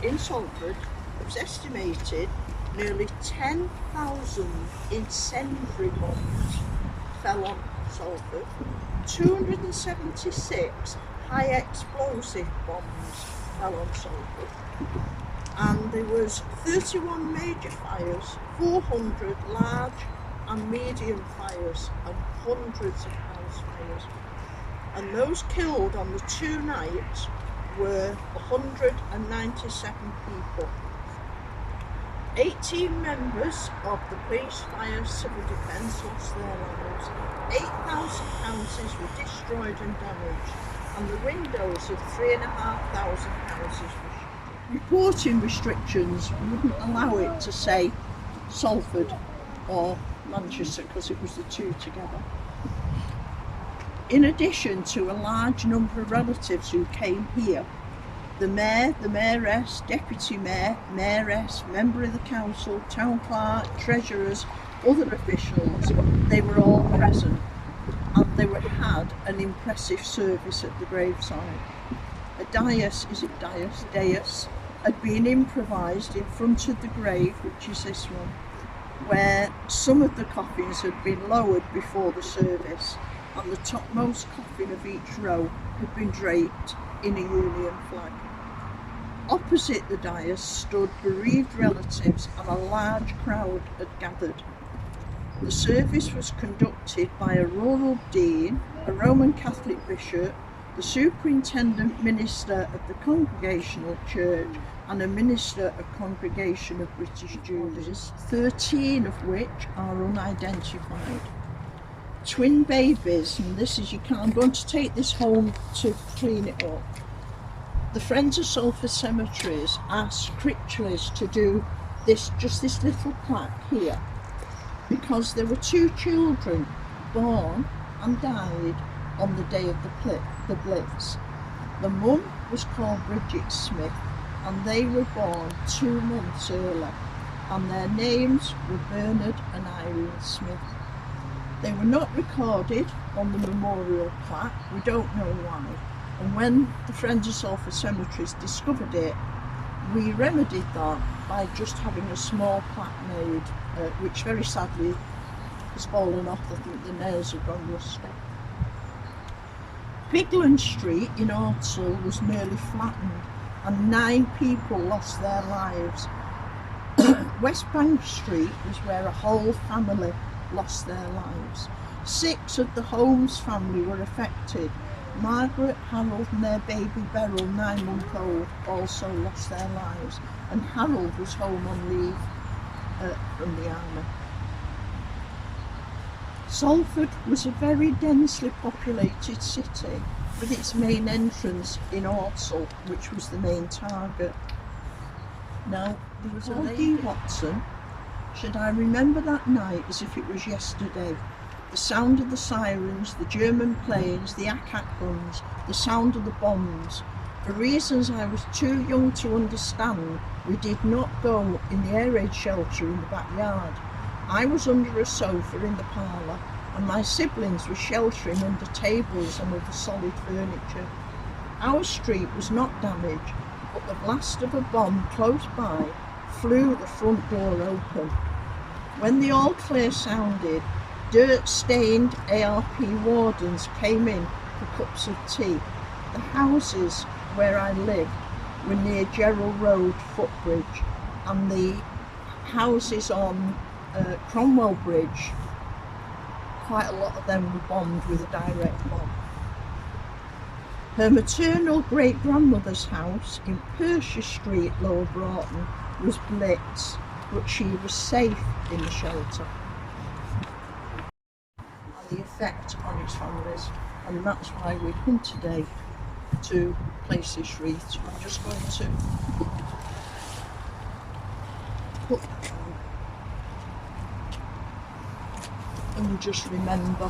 in Salford, it was estimated nearly 10,000 incendiary bombs fell on Salford, 276 high explosive bombs fell on Salford, and there was 31 major fires, 400 large and medium fires, and hundreds of house fires. And those killed on the 2 nights were 197 people. 18 members of the police, fire, civil defence lost their lives. 8,000 houses were destroyed and damaged, and the windows of 3,500 houses were shattered. Reporting restrictions wouldn't allow it to say Salford or Manchester because it was the two together. In addition to a large number of relatives who came here, the mayor, the mayoress, deputy mayor, mayoress, member of the council, town clerk, treasurers, other officials, they were all present, and they had an impressive service at the graveside. A dais had been improvised in front of the grave, which is this one, where some of the coffins had been lowered before the service, and the topmost coffin of each row had been draped in a Union flag. Opposite the dais stood bereaved relatives, and a large crowd had gathered. The service was conducted by a rural dean, a Roman Catholic bishop, the superintendent minister of the Congregational Church, and a minister of Congregation of British Jews, 13 of which are unidentified. Twin babies, and this is I'm going to take this home to clean it up. The Friends of Salford Cemeteries asked Critchley's to do this little plaque here, because there were 2 children born and died on the day of the Blitz. The mum was called Bridget Smith, and they were born 2 months early, and their names were Bernard and Irene Smith. They were not recorded on the memorial plaque, we don't know why, and when the Friends of Salford Cemeteries discovered it, we remedied that by just having a small plaque made, which very sadly has fallen off. I think the nails have gone rusty. Bigland Street in Ortsall was nearly flattened, and 9 people lost their lives. West Bank Street was where a whole family lost their lives. 6 of the Holmes family were affected. Margaret, Harold and their baby Beryl, 9-month-old, also lost their lives, and Harold was home on leave from the army. Salford was a very densely populated city, with its main entrance in Ortsall, which was the main target. Now, there was a lady Watson. Should I remember that night as if it was yesterday? The sound of the sirens, the German planes, the ack-ack guns, the sound of the bombs. For reasons I was too young to understand, we did not go in the air raid shelter in the backyard. I was under a sofa in the parlour, and my siblings were sheltering under tables and other solid furniture. Our street was not damaged, but the blast of a bomb close by flew the front door open. When the all clear sounded, dirt-stained ARP wardens came in for cups of tea. The houses where I lived were near Gerald Road footbridge, and the houses on Cromwell Bridge, quite a lot of them were bombed with a direct bomb. Her maternal great-grandmother's house in Pershire Street, Lower Broughton, was blitzed, but she was safe in the shelter. And the effect on its families, and that's why we come today to place this wreath. So I'm just going to put that on and just remember